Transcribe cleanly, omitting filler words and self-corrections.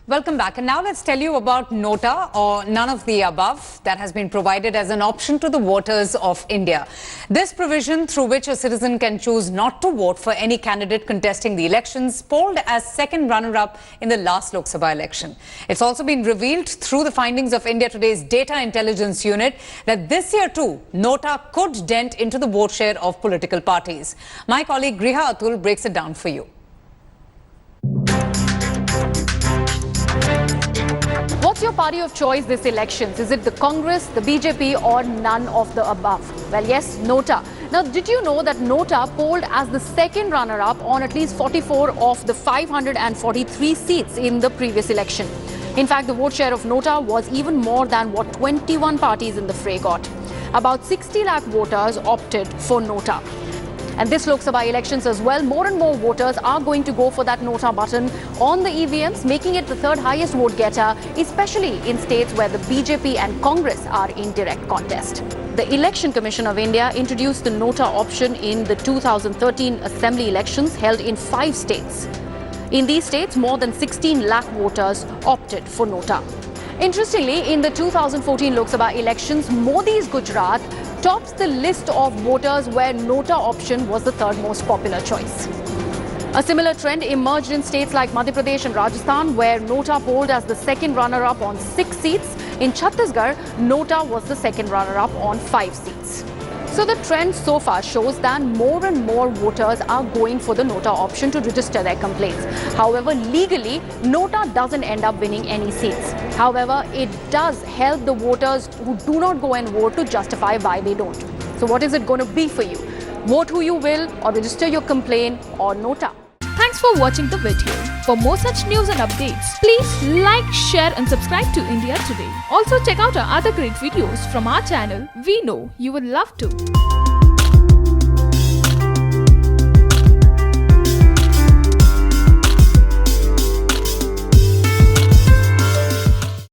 Welcome back. And now let's tell you about Nota, or none of the above, that has been provided as an option to the voters of India. This provision, through which a citizen can choose not to vote for any candidate contesting the elections, polled as second runner-up in the last Lok Sabha election. It's also been revealed through the findings of India Today's Data Intelligence Unit that this year too, Nota could dent into the vote share of political parties. My colleague Griha Atul breaks it down for you. What's your party of choice this elections? Is it the Congress, the BJP, or none of the above? Well, yes, Nota. Now, did you know that Nota polled as the second runner-up on at least 44 of the 543 seats in the previous election? In fact, the vote share of Nota was even more than what 21 parties in the fray got. About 60 lakh voters opted for Nota. And this Lok Sabha elections as well, more and more voters are going to go for that Nota button on the EVMs, making it the third highest vote getter, especially in states where the BJP and Congress are in direct contest. The Election Commission of India introduced the Nota option in the 2013 Assembly elections held in 5 states. In these states, more than 16 lakh voters opted for Nota. Interestingly, in the 2014 Lok Sabha elections, Modi's Gujarat tops the list of voters where Nota option was the third most popular choice. A similar trend emerged in states like Madhya Pradesh and Rajasthan, where Nota polled as the second runner-up on 6 seats. In Chhattisgarh, Nota was the second runner-up on 5 seats. So the trend so far shows that more and more voters are going for the Nota option to register their complaints. However, legally, Nota doesn't end up winning any seats. However, it does help the voters who do not go and vote to justify why they don't. So what is it going to be for you? Vote who you will, or register your complaint, or Nota. Thanks for watching the video. For more such news and updates, please like, share and subscribe to India Today. Also check out our other great videos from our channel. We know you would love to.